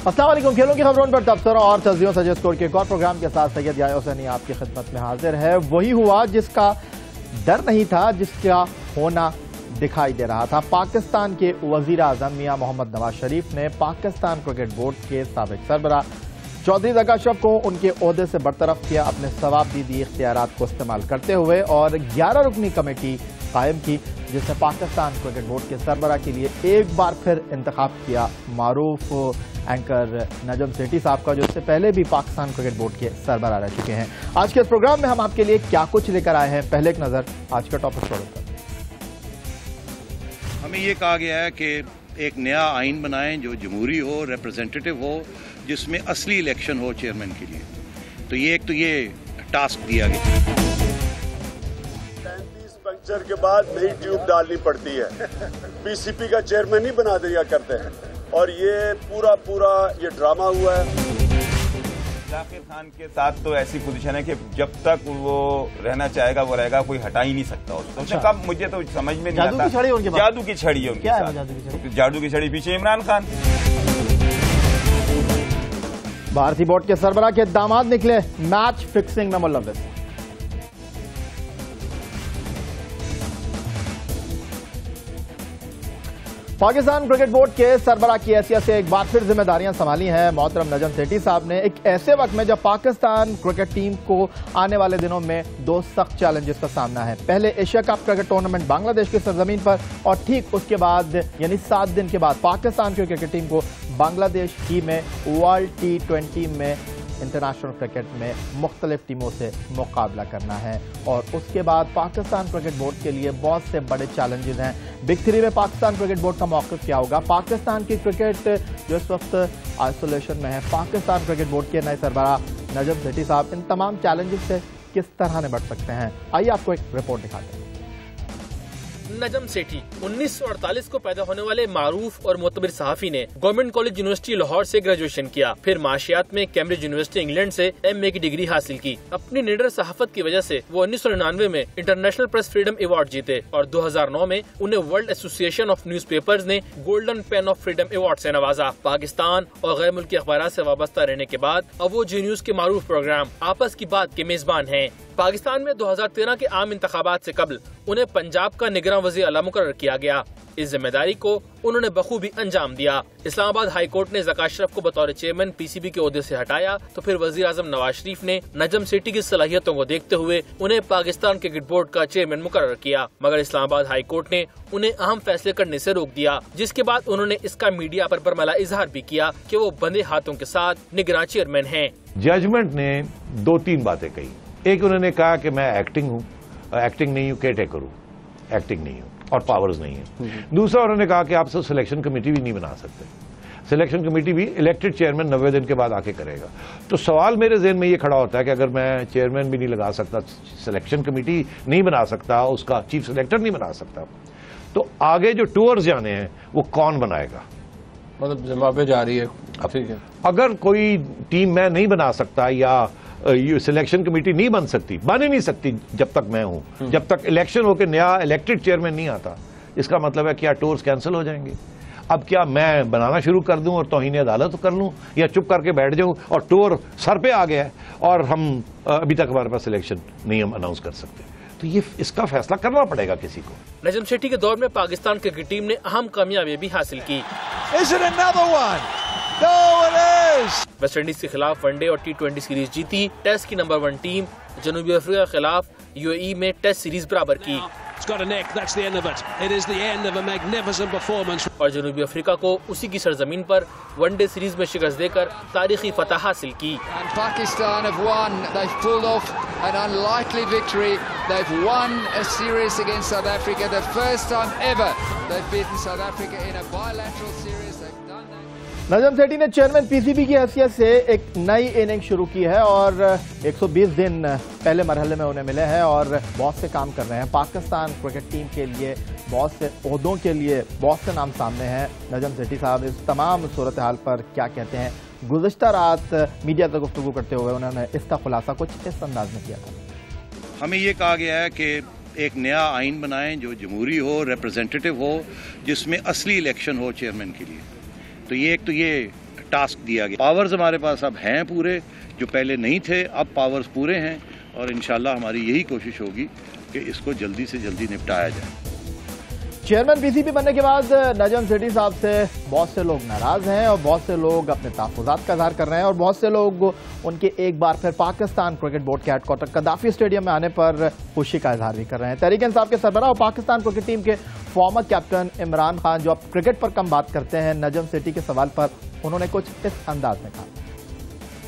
अस्सलाम वालेकुम। खेलों की खबरों पर तबसरा और तस्दीयों सजे स्कोर के एक और प्रोग्राम के साथ सैयद याह्या हुसैनी आपकी खिदमत में हाजिर है। वही हुआ जिसका डर नहीं था, जिसका होना दिखाई दे रहा था। पाकिस्तान के वजीर आजम मियां मोहम्मद नवाज शरीफ ने पाकिस्तान क्रिकेट बोर्ड के साबिक सरबराह चौधरी जका अशरफ को उनके ओहदे से बरतरफ किया, अपने सवाबदीदी इख्तियारात को इस्तेमाल करते हुए और 11 रुकनी कमेटी कायम की, जिसने पाकिस्तान क्रिकेट बोर्ड के सरबराह के लिए एक बार फिर इंतखाब किया मारूफ एंकर नजम सेठी साहब का, जो इससे पहले भी पाकिस्तान क्रिकेट बोर्ड के सरबराह रह चुके हैं। आज के इस प्रोग्राम में हम आपके लिए क्या कुछ लेकर आए हैं, पहले एक नजर आज का टॉपिक पर। हमें ये कहा गया है कि एक नया आइन बनाएं जो जमहूरी हो, रिप्रेजेंटेटिव हो, जिसमें असली इलेक्शन हो चेयरमैन के लिए। तो ये टास्क दिया गया। 35 पंक्चर के बाद नई ट्यूब डालनी पड़ती है। पीसीपी का चेयरमैन ही बना दिया करते हैं, और ये पूरा ये ड्रामा हुआ है। जाकिर खान के साथ तो ऐसी पोजीशन है कि जब तक वो रहना चाहेगा वो रहेगा, कोई हटा ही नहीं सकता उसको। अच्छा। कब मुझे तो समझ में नहीं आता। जादू की छड़ी है उनके साथ। जादू की छड़ी पीछे इमरान खान। भारतीय बोर्ड के सरबराह के दामाद निकले मैच फिक्सिंग में मुलव्विस। पाकिस्तान क्रिकेट बोर्ड के सरबराह की हैसियत से एक बार फिर जिम्मेदारियां संभाली हैं मोहतरम नजम सेठी साहब ने, एक ऐसे वक्त में जब पाकिस्तान क्रिकेट टीम को आने वाले दिनों में दो सख्त चैलेंजेस का सामना है। पहले Asia cup cricket tournament Bangladesh की सरजमीन पर, और ठीक उसके बाद यानी 7 दिन के बाद पाकिस्तान की क्रिकेट टीम को बांग्लादेश ही में वर्ल्ड T20 में इंटरनेशनल क्रिकेट में मुख्तलिफ टीमों से मुकाबला करना है। और उसके बाद पाकिस्तान क्रिकेट बोर्ड के लिए बहुत से बड़े चैलेंजेस हैं। बिग 3 में पाकिस्तान क्रिकेट बोर्ड का मौक़िफ़ क्या होगा? पाकिस्तान की क्रिकेट जो इस वक्त आइसोलेशन में है, पाकिस्तान क्रिकेट बोर्ड के नए सरबराह नजम सेठी साहब इन तमाम चैलेंजेस से किस तरह निपट सकते हैं? आइए आपको एक रिपोर्ट दिखाते हैं। नजम सेठी 1948 को पैदा होने वाले मारूफ और मोतबर सहाफी ने गवर्नमेंट कॉलेज यूनिवर्सिटी लाहौर से ग्रेजुएशन किया, फिर माशियात में कैम्ब्रिज यूनिवर्सिटी इंग्लैंड से MA की डिग्री हासिल की। अपनी निडर सहाफत की वजह से वो 1999 में इंटरनेशनल प्रेस फ्रीडम अवार्ड जीते, और 2009 में उन्हें वर्ल्ड एसोसिएशन ऑफ न्यूज़पेपर्स ने golden pain of freedom award से नवाजा। पाकिस्तान और गैर मुल्की अखबार से वाबस्ता रहने के बाद अब वो जी न्यूज के मारूफ प्रोग्राम आपस की बात के मेजबान हैं। पाकिस्तान में 2013 के आम इंतखाबात से कबल उन्हें पंजाब का निगरान वज़ीर आला मुकर्रर किया गया। इस जिम्मेदारी को उन्होंने बखूबी अंजाम दिया। इस्लामाबाद हाई कोर्ट ने ज़का अशरफ को बतौर चेयरमैन PCB के ओहदे से हटाया, तो फिर वज़ीर आज़म नवाज शरीफ ने नजम सेठी की सलाहियतों को देखते हुए उन्हें पाकिस्तान क्रिकेट बोर्ड का चेयरमैन मुकर्रर किया। मगर इस्लामाबाद हाई कोर्ट ने उन्हें अहम फैसले करने से रोक दिया, जिसके बाद उन्होंने इसका मीडिया पर बरमला इजहार भी किया कि वो बंधे हाथों के साथ निगरान चेयरमैन हैं। जजमेंट ने 2-3 बातें कही। एक, उन्होंने कहा कि मैं एक्टिंग नहीं हूँ, केयरटेकर हूँ, एक्टिंग नहीं हूँ और पावर्स नहीं है। दूसरा, उन्होंने कहा कि आप सब सिलेक्शन कमेटी भी नहीं बना सकते, सिलेक्शन कमेटी भी इलेक्टेड चेयरमैन 90 दिन के बाद आके करेगा। तो सवाल मेरे जहन में ये खड़ा होता है कि अगर मैं चेयरमैन भी नहीं लगा सकता, सिलेक्शन कमेटी नहीं बना सकता, उसका चीफ सिलेक्टर नहीं बना सकता, तो आगे जो टूर्स जाने हैं वो कौन बनाएगा? मतलब जिम्बाब्वे जा रही है। ठीक है, अगर कोई टीम मैं नहीं बना सकता या सिलेक्शन कमेटी नहीं बन नहीं सकती जब तक मैं हूं, जब तक इलेक्शन होकर नया इलेक्टेड चेयरमैन नहीं आता, इसका मतलब है क्या टूर्स कैंसिल हो जाएंगे? अब क्या मैं बनाना शुरू कर दूं और तौहीन अदालत कर लूं, या चुप करके बैठ जाऊं और टूर सर पे आ गया है और हम अभी तक हमारे पास सिलेक्शन नहीं हम अनाउंस कर सकते? तो ये इसका फैसला करना पड़ेगा किसी को। नजम सेठी के दौर में पाकिस्तान क्रिकेट टीम ने अहम कामयाबी भी हासिल की। वेस्ट इंडीज के खिलाफ वनडे और T20 सीरीज जीती, टेस्ट की नंबर 1 टीम जनूबी अफ्रीका के खिलाफ UAE में टेस्ट सीरीज बराबर की, और जनूबी अफ्रीका को उसी की सरजमीन पर वनडे सीरीज में शिकस्त देकर तारीखी फतह हासिल की। Pakistan have won. They've pulled off an unlikely victory. They've won a series against South Africa, the first time ever they've beaten South Africa in a bilateral series. They've done that. Najam Sethi ने chairman PCB की हैसियत से एक नई inning शुरू की है, और 120 दिन पहले मरहले में उन्हें मिले हैं और बहुत से काम कर रहे हैं। पाकिस्तान क्रिकेट टीम के लिए बहुत से ओहदों के लिए बहुत से नाम सामने हैं। नजम सेठी साहब इस तमाम सूरत हाल पर क्या कहते हैं? गुज़िश्ता रात मीडिया से गुफ्तगू करते हुए उन्होंने इसका खुलासा कुछ इस अंदाज में किया था। हमें ये कहा गया है कि एक नया आइन बनाएं जो जमहूरी हो, रिप्रेजेंटेटिव हो, जिसमें असली इलेक्शन हो चेयरमैन के लिए। तो ये टास्क दिया गया। पावर्स हमारे पास अब हैं पूरे, जो पहले नहीं थे, अब पावर्स पूरे हैं और इंशाल्लाह हमारी यही कोशिश होगी कि इसको जल्दी से जल्दी निपटाया जाए। चेयरमैन पीसीबी बनने के बाद नजम सेठी साहब से बहुत से लोग नाराज हैं और बहुत से लोग अपने तहफ़्फ़ुज़ात का इज़हार कर रहे हैं और बहुत से लोग उनके एक बार फिर पाकिस्तान क्रिकेट बोर्ड के हेडक्वार्टर कदाफी स्टेडियम में आने पर खुशी का इज़हार भी कर रहे हैं। तहरीक इंसाफ के सरबराह और पाकिस्तान क्रिकेट टीम के फॉर्मर कैप्टन इमरान खान, जो अब क्रिकेट पर कम बात करते हैं, नजम सेठी के सवाल पर उन्होंने कुछ इस अंदाज में कहा।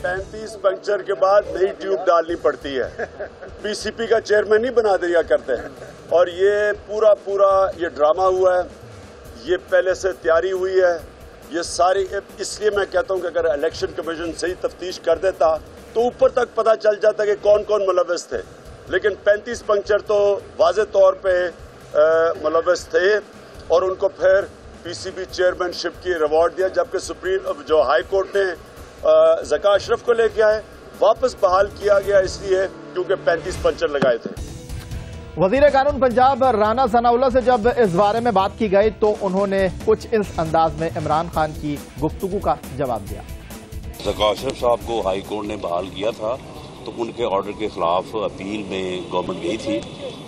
35 पंक्चर के बाद नई ट्यूब डालनी पड़ती है, पीसीपी का चेयरमैन ही बना दिया करते हैं। और ये पूरा ये ड्रामा हुआ है, ये पहले से तैयारी हुई है, ये सारी। इसलिए मैं कहता हूं कि अगर इलेक्शन कमीशन सही तफ्तीश कर देता तो ऊपर तक पता चल जाता कि कौन कौन मुलव्वस थे, लेकिन 35 पंक्चर तो वाज़े तौर पे मुलव्वस थे और उनको फिर पीसीबी चेयरमैनशिप की रिवॉर्ड दिया, जबकि सुप्रीम जो हाई कोर्ट ने ज़का अशरफ को लेके आए, वापस बहाल किया गया इसलिए क्योंकि 35 पंक्चर लगाए थे। वजीर कानून पंजाब राना सनाउल्लाह से जब इस बारे में बात की गई तो उन्होंने कुछ इस अंदाज में इमरान खान की गुफ्तगू का जवाब दिया। ज़का अशरफ साहब को हाई कोर्ट ने बहाल किया था तो उनके ऑर्डर के खिलाफ अपील में गवर्नमेंट गई थी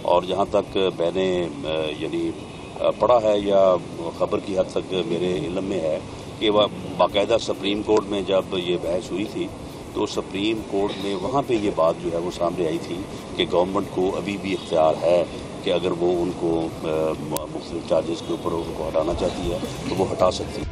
और जहां तक मैंने यानी पढ़ा है या खबर की हद तक मेरे इल्म में है कि वह बाकायदा सुप्रीम कोर्ट में जब ये बहस हुई थी तो सुप्रीम कोर्ट में वहाँ पे ये बात जो है वो सामने आई थी कि गवर्नमेंट को अभी भी इख्तियार है कि अगर वो उनको मुख्तलिफ चार्जेस के ऊपर उनको हटाना चाहती है तो वो हटा सकती है।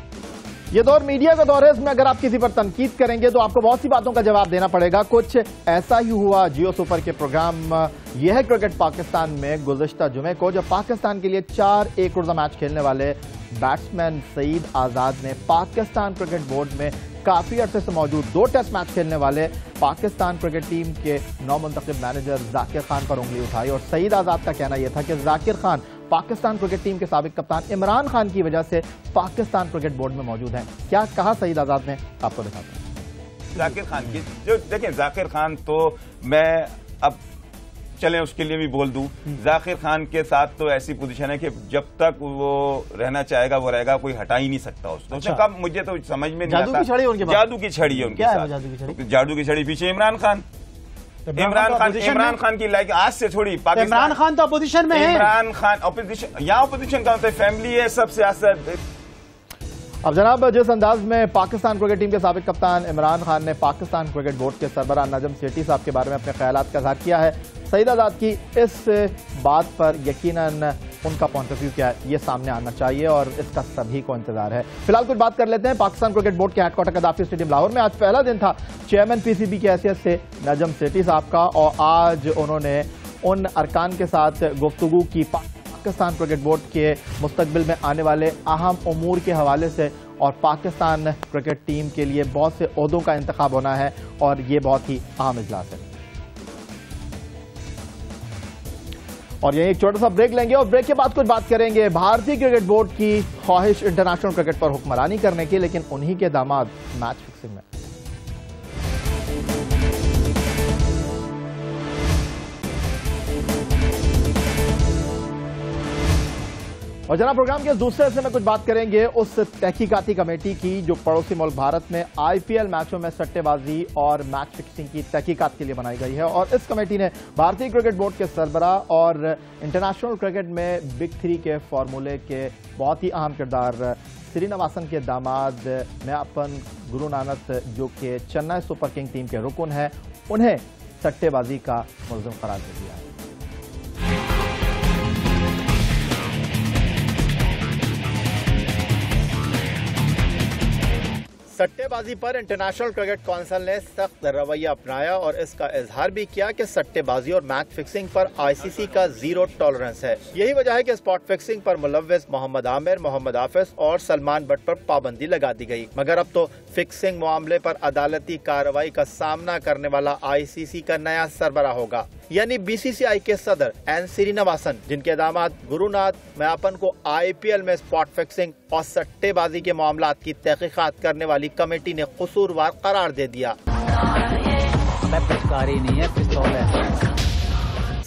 ये दौर मीडिया का दौर है, इसमें अगर आप किसी पर तनकीद करेंगे तो आपको बहुत सी बातों का जवाब देना पड़ेगा। कुछ ऐसा ही हुआ जियो सुपर के प्रोग्राम यह है क्रिकेट पाकिस्तान में गुज़िश्ता जुमे को, जब पाकिस्तान के लिए 4 एक रोज़ा मैच खेलने वाले बैट्समैन सईद आज़ाद ने पाकिस्तान क्रिकेट बोर्ड में काफी अरसे से मौजूद 2 टेस्ट मैच खेलने वाले पाकिस्तान क्रिकेट टीम के नौमुंतखब मैनेजर जाकिर खान पर उंगली उठाई। और सईद आज़ाद का कहना यह था कि जाकिर खान पाकिस्तान क्रिकेट टीम के साबिक कप्तान इमरान खान की वजह से पाकिस्तान क्रिकेट बोर्ड में मौजूद हैं। क्या कहा सईद आज़ाद ने, आपको दिखाते हैं। जाकिर खान की जो देखें, जाकिर खान तो मैं अब चलें उसके लिए भी बोल दूं, जाकिर खान के साथ तो ऐसी पोजीशन है कि जब तक वो रहना चाहेगा वो रहेगा, कोई हटा ही नहीं सकता उसको। अच्छा। कब मुझे तो समझ में नहीं आता। जादू की छड़ी है उनके साथ। जादू की छड़ी पीछे इमरान खान की लाइक आज से थोड़ी पाकिस्तान। इमरान खान तो अपोजिशन में है। इमरान खान अपोजिशन, यहाँ अपोजिशन का होता है, फैमिली है, सब सियासत। अब जनाब, जिस अंदाज में पाकिस्तान क्रिकेट टीम के साबिक कप्तान इमरान खान ने पाकिस्तान क्रिकेट बोर्ड के सरबराह नजम सेठी साहब के बारे में अपने ख्यालात का इज़हार किया है, सईद आज़ाद की इस बात पर यकीनन उनका पॉइंट ऑफ व्यू क्या है ये सामने आना चाहिए और इसका सभी को इंतजार है। फिलहाल कुछ बात कर लेते हैं पाकिस्तान क्रिकेट बोर्ड के हेडक्वार्टर कदाफी स्टेडियम लाहौर में। आज पहला दिन था चेयरमैन पीसीबी की हैसियत से नजम सेठी साहब का और आज उन्होंने उन अरकान के साथ गुफ्तगू की पाकिस्तान क्रिकेट बोर्ड के मुस्तकबिल में आने वाले अहम उमूर के हवाले से। और पाकिस्तान क्रिकेट टीम के लिए बहुत से ओहदों का इंतखाब होना है और ये बहुत ही अहम इजलास है। और यही एक छोटा सा ब्रेक लेंगे और ब्रेक के बाद कुछ बात करेंगे भारतीय क्रिकेट बोर्ड की ख्वाहिश इंटरनेशनल क्रिकेट पर हुक्मरानी करने की, लेकिन उन्हीं के दामाद मैच फिक्सिंग में। और जनाब, प्रोग्राम के दूसरे हिस्से में कुछ बात करेंगे उस तहकीकाती कमेटी की जो पड़ोसी मुल्क भारत में आईपीएल मैचों में सट्टेबाजी और मैच फिक्सिंग की तहकीकात के लिए बनाई गई है। और इस कमेटी ने भारतीय क्रिकेट बोर्ड के सरबराह और इंटरनेशनल क्रिकेट में बिग 3 के फॉर्मूले के बहुत ही अहम किरदार श्रीनिवासन के दामाद मैयाप्पन गुरुनानक, जो कि चेन्नई सुपर किंग टीम के रुकन है, उन्हें सट्टेबाजी का मुलज़िम करार दे दिया है। सट्टेबाजी पर इंटरनेशनल क्रिकेट काउंसिल ने सख्त रवैया अपनाया और इसका इजहार भी किया कि सट्टेबाजी और मैच फिक्सिंग पर आईसीसी का 0 टॉलरेंस है। यही वजह है कि स्पॉट फिक्सिंग पर मुलव्विस मोहम्मद आमिर, मोहम्मद हाफिज और सलमान बट पर पाबंदी लगा दी गई। मगर अब तो फिक्सिंग मामले पर अदालती कार्रवाई का सामना करने वाला आईसीसी का नया सरबराह होगा, यानी बीसीसीआई के सदर एन श्रीनिवासन, जिनके दामाद गुरुनाथ मैयाप्पन को आईपीएल में स्पॉट फिक्सिंग और सट्टेबाजी के मामलात की तहकीकात करने वाली कमेटी ने कसूरवार करार दे दिया।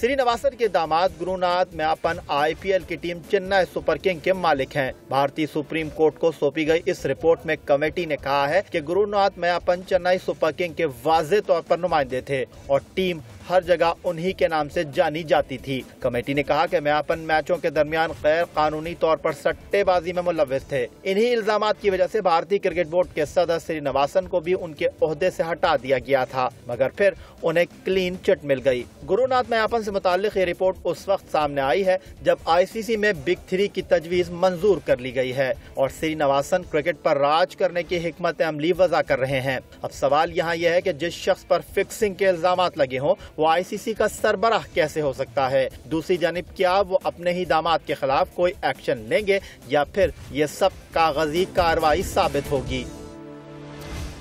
श्रीनिवासन के दामाद गुरुनाथ मैयापन IPL की टीम चेन्नई सुपर किंग के मालिक हैं। भारतीय सुप्रीम कोर्ट को सौंपी गई इस रिपोर्ट में कमेटी ने कहा है कि गुरुनाथ मैयापन चेन्नई सुपर किंग के वाज़ेह तौर पर नुमाइंदे थे और टीम हर जगह उन्हीं के नाम से जानी जाती थी। कमेटी ने कहा कि मैयापन मैचों के दरमियान गैर कानूनी तौर पर सट्टेबाजी में मुलव्विस थे। इन्हीं इल्जामात की वजह से भारतीय क्रिकेट बोर्ड के सदस्य श्रीनिवासन को भी उनके ओहदे से हटा दिया गया था, मगर फिर उन्हें क्लीन चिट मिल गई। गुरुनाथ मैयापन से मुताल्लिक ये रिपोर्ट उस वक्त सामने आई है जब ICC में बिग 3 की तजवीज मंजूर कर ली गई है और श्रीनिवासन क्रिकेट पर राज करने की हिकमत अमली वज़ा कर रहे हैं। अब सवाल यहाँ यह है कि जिस शख्स पर फिक्सिंग के इल्जामात लगे हों वो ICC का सरबराह कैसे हो सकता है। दूसरी जानिब क्या वो अपने ही दामाद के खिलाफ कोई एक्शन लेंगे या फिर ये सब कागजी कार्रवाई साबित होगी।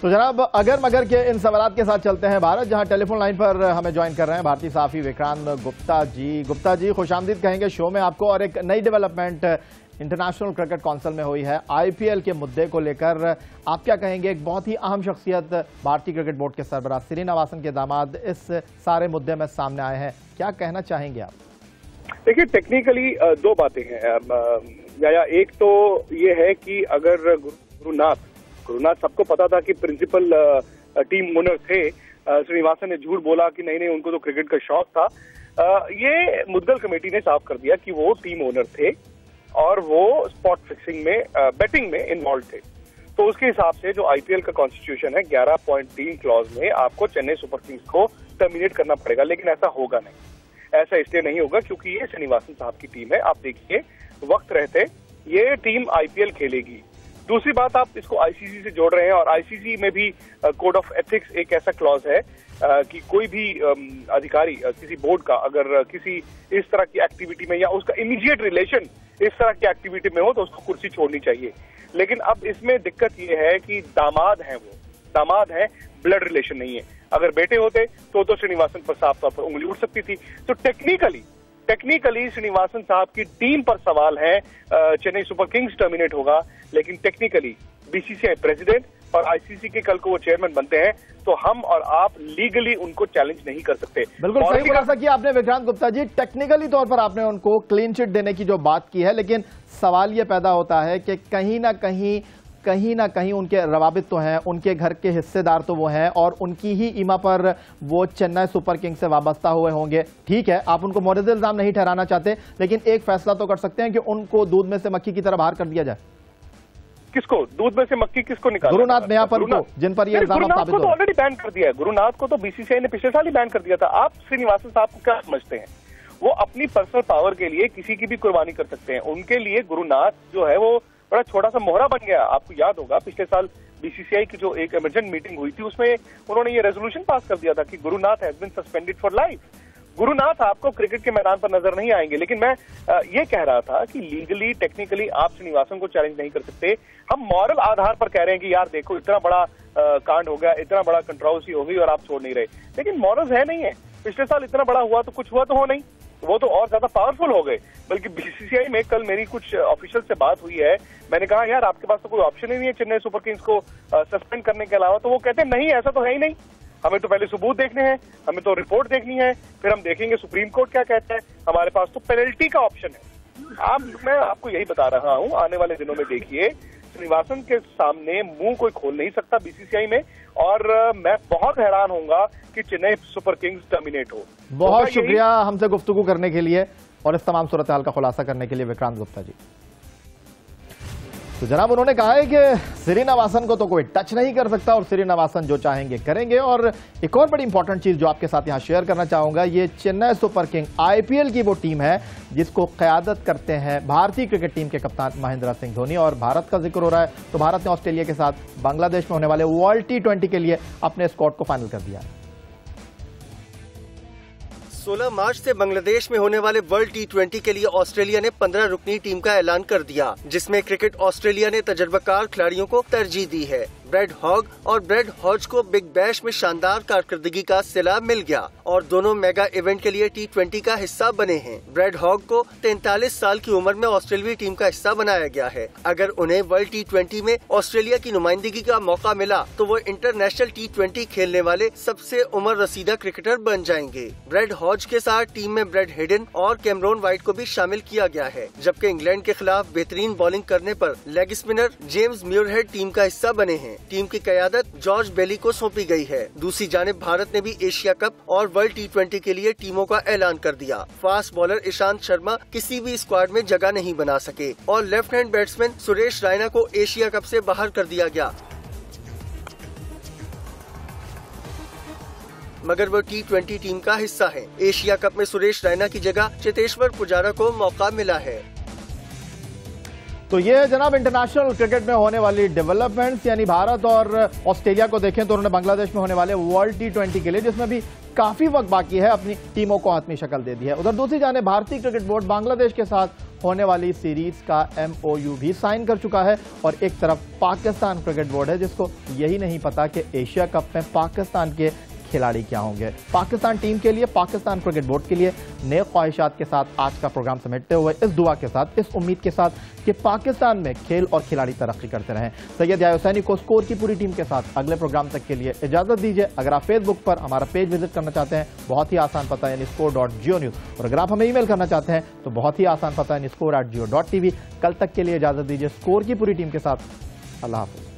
तो जनाब अगर मगर के इन सवालात के साथ चलते हैं भारत, जहां टेलीफोन लाइन पर हमें ज्वाइन कर रहे हैं भारतीय सहाफ़ी विक्रांत गुप्ता जी। गुप्ता जी खुशामदीद कहेंगे शो में आपको। और एक नई डेवलपमेंट इंटरनेशनल क्रिकेट काउंसिल में हुई है IPL के मुद्दे को लेकर, आप क्या कहेंगे? एक बहुत ही अहम शख्सियत भारतीय क्रिकेट बोर्ड के सरबराह श्रीनिवासन के दामाद इस सारे मुद्दे में सामने आए हैं, क्या कहना चाहेंगे आप? देखिए टेक्निकली दो बातें हैं या एक तो ये है कि अगर गुरुनाथ सबको पता था कि प्रिंसिपल टीम ओनर थे, श्रीनिवासन ने झूठ बोला कि नहीं उनको तो क्रिकेट का शौक था। ये मुद्दल कमेटी ने साफ कर दिया कि वो टीम ओनर थे और वो स्पॉट फिक्सिंग में बेटिंग में इन्वॉल्व थे। तो उसके हिसाब से जो IPL का कॉन्स्टिट्यूशन है 11.3 क्लॉज में आपको चेन्नई सुपर किंग्स को टर्मिनेट करना पड़ेगा, लेकिन ऐसा होगा नहीं। ऐसा इसलिए नहीं होगा क्योंकि ये श्रीनिवासन साहब की टीम है। आप देखिए वक्त रहते ये टीम IPL खेलेगी। दूसरी बात आप इसको ICC से जोड़ रहे हैं और ICC में भी कोड ऑफ एथिक्स एक ऐसा क्लॉज है कि कोई भी अधिकारी किसी बोर्ड का अगर किसी इस तरह की एक्टिविटी में या उसका इमीडिएट रिलेशन इस तरह की एक्टिविटी में हो तो उसको कुर्सी छोड़नी चाहिए। लेकिन अब इसमें दिक्कत ये है कि दामाद है, ब्लड रिलेशन नहीं है। अगर बेटे होते तो श्रीनिवासन पर साफ तौर पर उंगली उठ सकती थी। तो टेक्निकली श्रीनिवासन साहब की टीम पर सवाल है, चेन्नई सुपर किंग्स टर्मिनेट होगा, लेकिन टेक्निकली BCCI प्रेसिडेंट और ICC के कल को वो चेयरमैन बनते हैं तो हम और आप लीगली उनको चैलेंज नहीं कर सकते। बिल्कुल सही खुलासा किया आपने विक्रांत गुप्ता जी। टेक्निकली तौर पर आपने उनको क्लीन चिट देने की जो बात की है, लेकिन सवाल ये पैदा होता है कि कहीं ना कहीं उनके रवाबित तो हैं, उनके घर के हिस्सेदार तो वो हैं और उनकी ही ईमा पर वो चेन्नई सुपर किंग्स से वाबस्ता हुए होंगे। ठीक है, आप उनको मोरद इल्जाम नहीं ठहराना चाहते, लेकिन एक फैसला तो कर सकते हैं कि उनको दूध में से मक्खी की तरह बाहर कर दिया जाए। किसको दूध में से मक्खी किसको निकाला? गुरुनाथ मैयापन को, जिन पर ये इल्जाम साबित हो। तो ऑलरेडी बैन कर दिया है। गुरुनाथ को तो BCCI ने पिछले साल ही बैन कर दिया था। आप श्रीनिवासन साहब को क्या समझते हैं? वो अपनी पर्सनल पावर के लिए किसी की भी कुर्बानी कर सकते हैं। उनके लिए गुरुनाथ जो है वो बड़ा छोटा सा मोहरा बन गया। आपको याद होगा पिछले साल BCCI की जो एक इमरजेंट मीटिंग हुई थी उसमें उन्होंने ये रेजोल्यूशन पास कर दिया था कि Gurunath has been suspended for life. Gurunath आपको क्रिकेट के मैदान पर नजर नहीं आएंगे, लेकिन मैं ये कह रहा था कि लीगली टेक्निकली आप श्रीनिवासन को चैलेंज नहीं कर सकते। हम मॉरल आधार पर कह रहे हैं कि यार देखो इतना बड़ा कांड हो गया, इतना बड़ा कंट्रोवर्सी हो गई और आप छोड़ नहीं रहे, लेकिन मॉरल्स है नहीं है। पिछले साल इतना बड़ा हुआ तो कुछ हुआ तो हो नहीं, वो तो और ज्यादा पावरफुल हो गए। बल्कि BCCI में कल मेरी कुछ ऑफिशियल से बात हुई है, मैंने कहा यार आपके पास तो कोई ऑप्शन ही नहीं है चेन्नई सुपर किंग्स को सस्पेंड करने के अलावा। तो वो कहते हैं नहीं ऐसा तो है ही नहीं, हमें तो पहले सबूत देखने हैं, हमें तो रिपोर्ट देखनी है, फिर हम देखेंगे सुप्रीम कोर्ट क्या कहता है। हमारे पास तो पेनल्टी का ऑप्शन है। मैं आपको यही बता रहा हूं, आने वाले दिनों में देखिए श्रीनिवासन के सामने मुंह कोई खोल नहीं सकता BCCI में, और मैं बहुत हैरान होऊंगा कि चेन्नई सुपर किंग्स टर्मिनेट हो। बहुत शुक्रिया हमसे गुफ्तगू करने के लिए और इस तमाम सूरत हाल का खुलासा करने के लिए विक्रांत गुप्ता जी। तो जनाब उन्होंने कहा है कि श्रीनिवासन को तो कोई टच नहीं कर सकता और श्रीनिवासन जो चाहेंगे करेंगे। और एक और बड़ी इंपॉर्टेंट चीज जो आपके साथ यहां शेयर करना चाहूंगा, ये चेन्नई सुपर किंग IPL की वो टीम है जिसको क़यादत करते हैं भारतीय क्रिकेट टीम के कप्तान महेंद्र सिंह धोनी। और भारत का जिक्र हो रहा है तो भारत ने ऑस्ट्रेलिया के साथ बांग्लादेश में होने वाले वर्ल्ड T20 के लिए अपने स्क्वाड को फाइनल कर दिया। 16 मार्च से बांग्लादेश में होने वाले वर्ल्ड T20 के लिए ऑस्ट्रेलिया ने 15 रुकनी टीम का ऐलान कर दिया, जिसमें क्रिकेट ऑस्ट्रेलिया ने तजर्बाकार खिलाड़ियों को तरजीह दी है। ब्रेड हॉग और ब्रेड हॉज को बिग बैश में शानदार कारकर्दगी का सिला मिल गया और दोनों मेगा इवेंट के लिए T20 का हिस्सा बने हैं। ब्रेड हॉग को 43 साल की उम्र में ऑस्ट्रेलियाई टीम का हिस्सा बनाया गया है। अगर उन्हें वर्ल्ड T20 में ऑस्ट्रेलिया की नुमाइंदगी का मौका मिला तो वो इंटरनेशनल T20 खेलने वाले सबसे उम्र रसीदा क्रिकेटर बन जाएंगे। ब्रेड हॉज के साथ टीम में ब्रेड हेडन और कैमरॉन वाइट को भी शामिल किया गया है, जबकि इंग्लैंड के खिलाफ बेहतरीन बॉलिंग करने पर लेग स्पिनर जेम्स म्यूरहेड टीम का हिस्सा बने हैं। टीम की क़यादत जॉर्ज बेली को सौंपी गई है। दूसरी जानिब भारत ने भी एशिया कप और वर्ल्ड T20 के लिए टीमों का ऐलान कर दिया। फास्ट बॉलर ईशांत शर्मा किसी भी स्क्वाड में जगह नहीं बना सके और left hand batsman Suresh Raina को एशिया कप से बाहर कर दिया गया, मगर वो T20 टीम का हिस्सा है। एशिया कप में सुरेश रैना की जगह चेतेश्वर पुजारा को मौका मिला है। तो ये है जनाब इंटरनेशनल क्रिकेट में होने वाली डेवलपमेंट्स, यानी भारत और ऑस्ट्रेलिया को देखें तो उन्होंने बांग्लादेश में होने वाले वर्ल्ड T20 के लिए, जिसमें भी काफी वक्त बाकी है, अपनी टीमों को हाथमी शक्ल दे दी है। उधर दूसरी जाने भारतीय क्रिकेट बोर्ड बांग्लादेश के साथ होने वाली सीरीज का MOU भी साइन कर चुका है और एक तरफ पाकिस्तान क्रिकेट बोर्ड है जिसको यही नहीं पता कि एशिया कप में पाकिस्तान के खिलाड़ी क्या होंगे। पाकिस्तान टीम के लिए, पाकिस्तान क्रिकेट बोर्ड के लिए नए ख्वाहिशात के साथ आज का प्रोग्राम समेटते हुए इस दुआ के साथ, इस उम्मीद के साथ कि पाकिस्तान में खेल और खिलाड़ी तरक्की करते रहें, सैयद याह्या हुसैनी को स्कोर की पूरी टीम के साथ अगले प्रोग्राम तक के लिए इजाजत दीजिए। अगर आप फेसबुक पर हमारा पेज विजिट करना चाहते हैं, बहुत ही आसान पता है score.geo-news, और अगर आप हमें ईमेल करना चाहते हैं तो बहुत ही आसान पता है score@geo.tv। कल तक के लिए इजाजत दीजिए स्कोर की पूरी टीम के साथ। अल्लाह हाफिज।